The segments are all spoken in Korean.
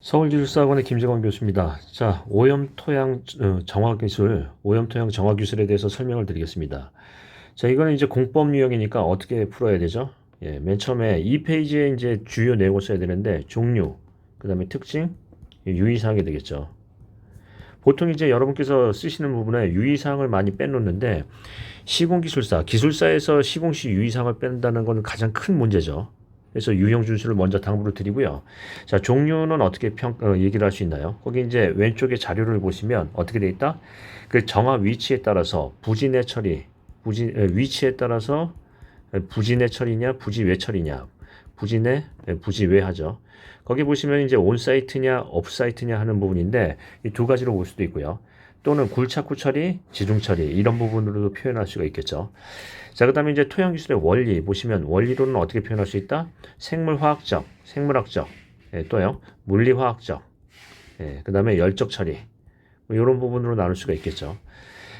서울기술사학원의 김재광 교수입니다. 자, 오염토양 정화기술, 오염토양 정화기술에 대해서 설명을 드리겠습니다. 자, 이거는 이제 공법 유형이니까 어떻게 풀어야 되죠? 예, 맨 처음에 이 페이지에 이제 주요 내용을 써야 되는데 종류, 그 다음에 특징, 유의사항이 되겠죠. 보통 이제 여러분께서 쓰시는 부분에 유의사항을 많이 빼놓는데 시공기술사, 기술사에서 시공시 유의사항을 뺀다는 건 가장 큰 문제죠. 그래서 유형 준수를 먼저 당부를 드리고요. 자, 종류는 어떻게 얘기를 할 수 있나요? 거기 이제 왼쪽에 자료를 보시면 어떻게 돼 있다? 그 정화 위치에 따라서 부진의 처리, 위치에 따라서 부진의 처리냐, 부지외 처리냐, 부지외 하죠. 거기 보시면 이제 온사이트냐, 업사이트냐 하는 부분인데 이 두 가지로 볼 수도 있고요. 또는 굴착후 처리, 지중 처리 이런 부분으로도 표현할 수가 있겠죠. 자, 그다음에 이제 토양 기술의 원리 보시면 원리로는 어떻게 표현할 수 있다? 생물화학적, 생물학적, 또요 물리화학적, 그다음에 열적 처리 뭐 이런 부분으로 나눌 수가 있겠죠.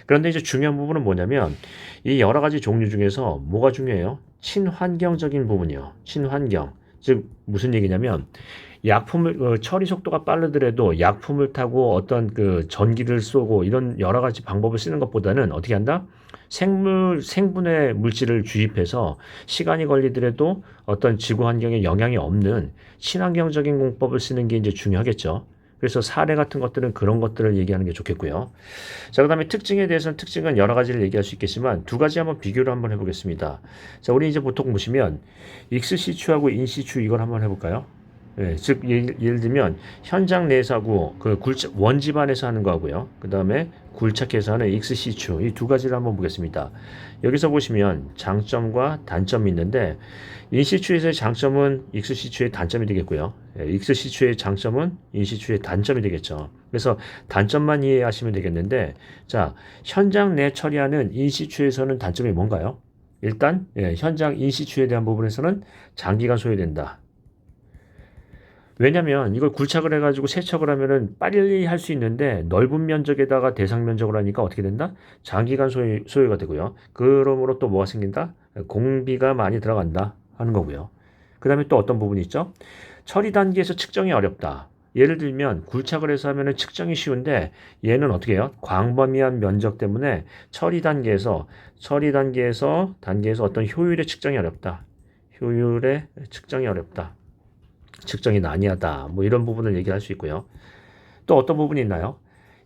그런데 이제 중요한 부분은 뭐냐면 이 여러 가지 종류 중에서 뭐가 중요해요? 친환경적인 부분이요. 친환경. 즉 무슨 얘기냐면 약품을 처리 속도가 빠르더라도 약품을 타고 어떤 그 전기를 쏘고 이런 여러 가지 방법을 쓰는 것보다는 어떻게 한다? 생분해 물질을 주입해서 시간이 걸리더라도 어떤 지구 환경에 영향이 없는 친환경적인 공법을 쓰는 게 이제 중요하겠죠. 그래서 사례 같은 것들은 그런 것들을 얘기하는 게 좋겠고요. 자, 그 다음에 특징에 대해서는 특징은 여러 가지를 얘기할 수 있겠지만 두 가지 한번 비교를 한번 해보겠습니다. 자, 우리 이제 보통 보시면 익스시추하고 인시추 이걸 한번 해볼까요? 즉 예를 들면 현장 내에서 하고 그 원집안에서 하는 거하고요. 그 다음에 굴착해서 하는 익스시추 이 두 가지를 한번 보겠습니다. 여기서 보시면 장점과 단점이 있는데 인시추에서의 장점은 익스시추의 단점이 되겠고요. 익스시추의 장점은 인시추의 단점이 되겠죠. 그래서 단점만 이해하시면 되겠는데 자, 현장 내 처리하는 인시추에서는 단점이 뭔가요? 일단 현장 인시추에 대한 부분에서는 장기간 소요된다. 왜냐면 이걸 굴착을 해가지고 세척을 하면은 빨리 할 수 있는데 넓은 면적에다가 대상 면적을 하니까 어떻게 된다? 장기간 소요가 되고요. 그러므로 또 뭐가 생긴다? 공비가 많이 들어간다 하는 거고요. 그 다음에 또 어떤 부분이 있죠? 처리 단계에서 측정이 어렵다. 예를 들면 굴착을 해서 하면은 측정이 쉬운데 얘는 어떻게 해요? 광범위한 면적 때문에 처리 단계에서 어떤 효율의 측정이 어렵다. 효율의 측정이 어렵다. 측정이 난이하다. 뭐 이런 부분을 얘기할 수 있고요. 또 어떤 부분이 있나요?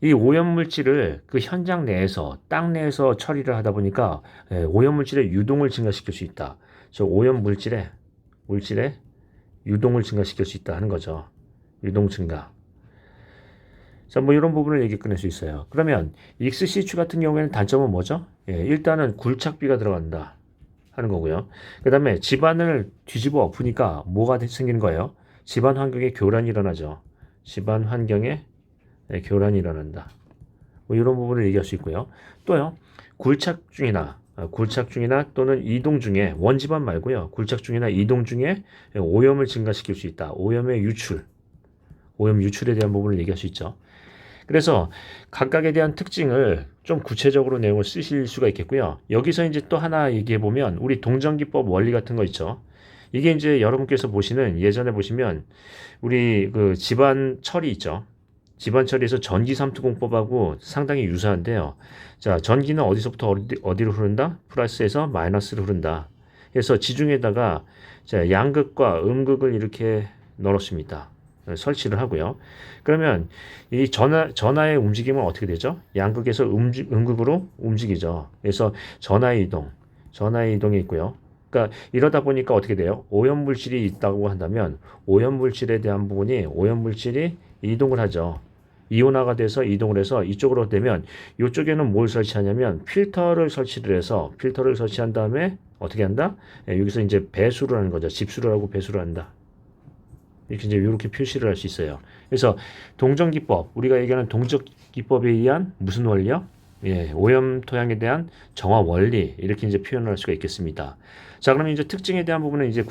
이 오염물질을 그 현장 내에서 땅 내에서 처리를 하다 보니까 오염물질의 유동을 증가시킬 수 있다. 저 물질의 유동을 증가시킬 수 있다 하는 거죠. 유동 증가. 자, 뭐 이런 부분을 얘기 꺼낼 수 있어요. 그러면 익스시추 같은 경우에는 단점은 뭐죠? 일단은 굴착비가 들어간다 하는 거고요. 그 다음에 집안을 뒤집어 엎으니까 뭐가 생기는 거예요? 집안 환경에 교란이 일어나죠. 집안 환경에 교란이 일어난다. 뭐 이런 부분을 얘기할 수 있고요. 또요, 굴착 중이나 또는 이동 중에 원집안 말고요. 굴착 중이나 이동 중에 오염을 증가시킬 수 있다. 오염 유출에 대한 부분을 얘기할 수 있죠. 그래서 각각에 대한 특징을 좀 구체적으로 내용을 쓰실 수가 있겠고요. 여기서 이제 또 하나 얘기해 보면 우리 동전기법 원리 같은 거 있죠. 이게 이제 여러분께서 보시는 예전에 보시면 우리 그 집안 처리 있죠. 집안 처리에서 전기 삼투공법하고 상당히 유사한데요. 자, 전기는 어디서부터 어디로 흐른다? 플러스에서 마이너스로 흐른다. 그래서 지중에다가 자, 양극과 음극을 이렇게 넣었습니다. 설치를 하고요. 그러면 이 전하의 움직임은 어떻게 되죠? 양극에서 음극으로 움직이죠. 그래서 전하의 이동이 있고요. 그러니까 이러다 보니까 어떻게 돼요? 오염물질이 있다고 한다면 오염물질에 대한 부분이 오염물질이 이동을 하죠. 이온화가 돼서 이동을 해서 이쪽으로 되면 이쪽에는 뭘 설치하냐면 필터를 설치한 다음에 어떻게 한다? 여기서 이제 배수를 하는 거죠. 집수를 하고 배수를 한다. 이렇게 표시를 할 수 있어요. 그래서 동정기법, 우리가 얘기하는 동정기법에 의한 무슨 원리요? 오염 토양에 대한 정화 원리 이렇게 이제 표현을 할 수가 있겠습니다. 자, 그러면 이제 특징에 대한 부분은 이제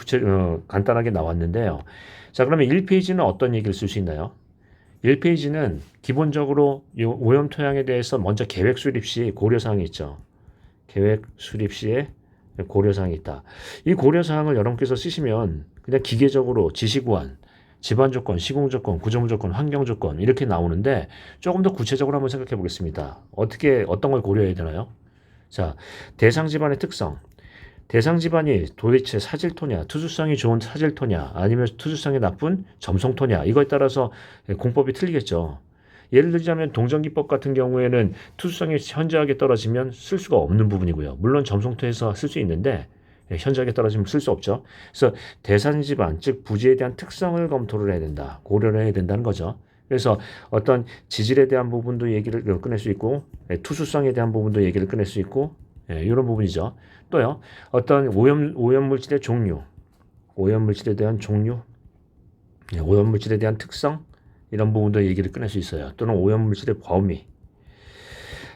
간단하게 나왔는데요. 자, 그러면 1페이지는 어떤 얘기를 쓸 수 있나요? 1페이지는 기본적으로 이 오염 토양에 대해서 먼저 계획 수립 시 고려사항이 있죠. 계획 수립 시에 고려사항이 있다. 이 고려사항을 여러분께서 쓰시면 그냥 기계적으로 지시구환 집안 조건, 시공 조건, 구조물 조건, 환경 조건 이렇게 나오는데 조금 더 구체적으로 한번 생각해 보겠습니다. 어떤 걸 고려해야 되나요? 자, 대상 집안의 특성. 대상 집안이 도대체 사질토냐, 투수성이 좋은 사질토냐, 아니면 투수성이 나쁜 점성토냐, 이거에 따라서 공법이 틀리겠죠. 예를 들자면 동전기법 같은 경우에는 투수성이 현저하게 떨어지면 쓸 수가 없는 부분이고요. 물론 점성토에서 쓸 수 있는데 현저하게 떨어지면 쓸 수 없죠. 그래서 대상 집안, 즉 부지에 대한 특성을 검토를 해야 된다, 고려를 해야 된다는 거죠. 그래서 어떤 지질에 대한 부분도 얘기를 꺼낼 수 있고 투수성에 대한 부분도 얘기를 꺼낼 수 있고 이런 부분이죠. 또요, 어떤 오염물질의 종류, 오염물질에 대한 종류, 오염물질에 대한 특성, 이런 부분도 얘기를 꺼낼 수 있어요. 또는 오염물질의 범위.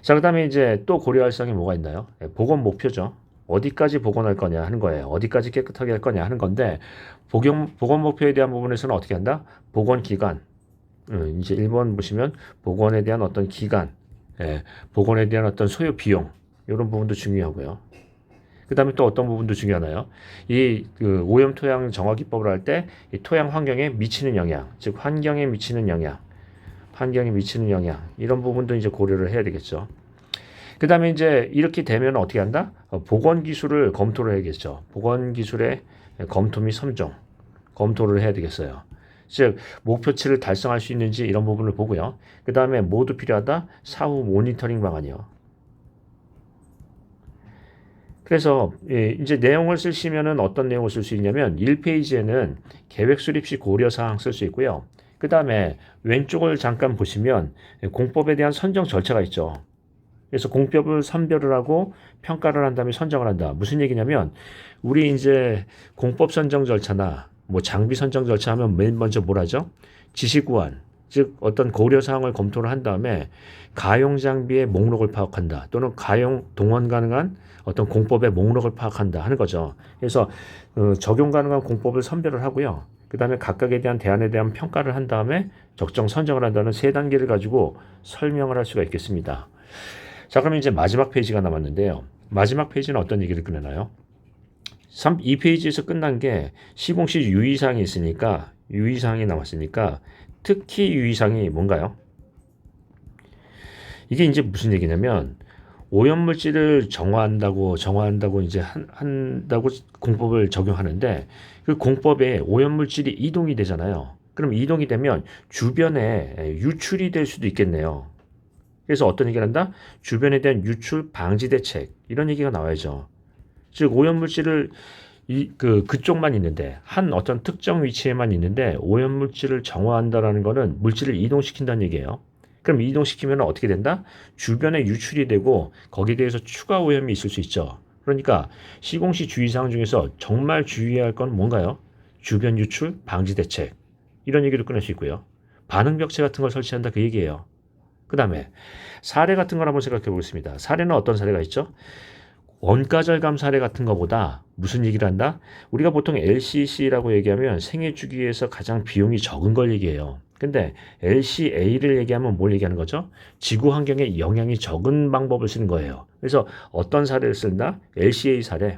자, 그 다음에 이제 또 고려할 사항이 뭐가 있나요? 보건 목표죠. 어디까지 복원할 거냐 하는 거예요. 어디까지 깨끗하게 할 거냐 하는 건데, 복원 목표에 대한 부분에서는 어떻게 한다? 복원 기간. 이제 1번 보시면 복원에 대한 어떤 기간, 복원에 대한 어떤 소요 비용, 이런 부분도 중요하고요. 그 다음에 또 어떤 부분도 중요하나요? 오염 토양 정화 기법을 할 때 이 토양 환경에 미치는 영향, 즉 환경에 미치는 영향, 이런 부분도 이제 고려를 해야 되겠죠. 그 다음에 이제 이렇게 되면 어떻게 한다? 보건 기술을 검토를 해야겠죠. 보건 기술의 검토 및 선정, 검토를 해야 되겠어요. 즉 목표치를 달성할 수 있는지 이런 부분을 보고요. 그 다음에 모두 필요하다? 사후 모니터링 방안이요. 그래서 이제 내용을 쓰시면은 어떤 내용을 쓸 수 있냐면 1페이지에는 계획 수립 시 고려 사항 쓸 수 있고요. 그 다음에 왼쪽을 잠깐 보시면 공법에 대한 선정 절차가 있죠. 그래서 공법을 선별을 하고 평가를 한 다음에 선정을 한다. 무슨 얘기냐면 우리 이제 공법 선정 절차나 뭐 장비 선정 절차 하면 맨 먼저 뭘 하죠? 지시구안, 즉 어떤 고려 사항을 검토를 한 다음에 가용 장비의 목록을 파악한다. 또는 가용 동원 가능한 어떤 공법의 목록을 파악한다 하는 거죠. 그래서 적용 가능한 공법을 선별을 하고요. 그 다음에 각각에 대한 대안에 대한 평가를 한 다음에 적정 선정을 한다는 세 단계를 가지고 설명을 할 수가 있겠습니다. 자, 그럼 이제 마지막 페이지가 남았는데요. 마지막 페이지는 어떤 얘기를 꺼내나요? 2페이지에서 끝난 게 시공시 유의사항이 있으니까, 유의사항이 남았으니까 특히 유의사항이 뭔가요? 이게 이제 무슨 얘기냐면 오염물질을 정화한다고 이제 한다고 공법을 적용하는데 그 공법에 오염물질이 이동이 되잖아요. 그럼 이동이 되면 주변에 유출이 될 수도 있겠네요. 그래서 어떤 얘기를 한다? 주변에 대한 유출 방지 대책, 이런 얘기가 나와야죠. 즉 오염물질을 그쪽만 있는데 한 어떤 특정 위치에만 있는데 오염물질을 정화한다라는 거는 물질을 이동시킨다는 얘기예요. 그럼 이동시키면 어떻게 된다? 주변에 유출이 되고 거기에 대해서 추가 오염이 있을 수 있죠. 그러니까 시공시 주의사항 중에서 정말 주의해야 할 건 뭔가요? 주변 유출 방지 대책, 이런 얘기를 꺼낼 수 있고요. 반응 벽체 같은 걸 설치한다, 그 얘기예요. 그 다음에 사례 같은 걸 한번 생각해 보겠습니다. 사례는 어떤 사례가 있죠? 원가 절감 사례 같은 것보다 무슨 얘기를 한다? 우리가 보통 LCC라고 얘기하면 생애 주기에서 가장 비용이 적은 걸 얘기해요. 근데 LCA를 얘기하면 뭘 얘기하는 거죠? 지구 환경에 영향이 적은 방법을 쓰는 거예요. 그래서 어떤 사례를 쓴다? LCA 사례.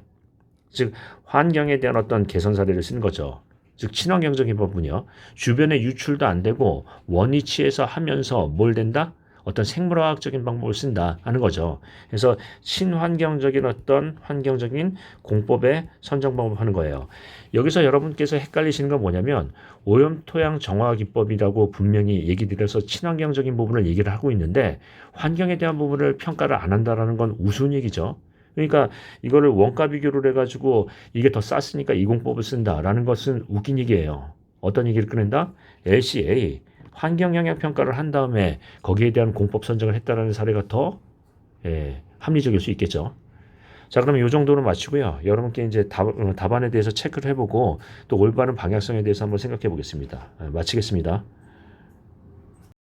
즉 환경에 대한 어떤 개선 사례를 쓰는 거죠. 즉 친환경적인 부분이요. 주변에 유출도 안 되고 원위치에서 하면서 뭘 된다? 어떤 생물화학적인 방법을 쓴다 하는 거죠. 그래서 친환경적인 어떤 환경적인 공법의 선정 방법을 하는 거예요. 여기서 여러분께서 헷갈리시는 건 뭐냐면 오염 토양 정화 기법이라고 분명히 얘기 드려서 친환경적인 부분을 얘기를 하고 있는데 환경에 대한 부분을 평가를 안 한다라는 건 우스운 얘기죠. 그러니까 이거를 원가 비교를 해가지고 이게 더 쌌으니까 이 공법을 쓴다라는 것은 웃긴 얘기예요. 어떤 얘기를 꺼낸다? LCA 환경 영향 평가를 한 다음에 거기에 대한 공법 선정을 했다라는 사례가 더 합리적일 수 있겠죠. 자, 그러면 이 정도로 마치고요. 여러분께 이제 답안에 대해서 체크를 해보고 또 올바른 방향성에 대해서 한번 생각해 보겠습니다. 마치겠습니다.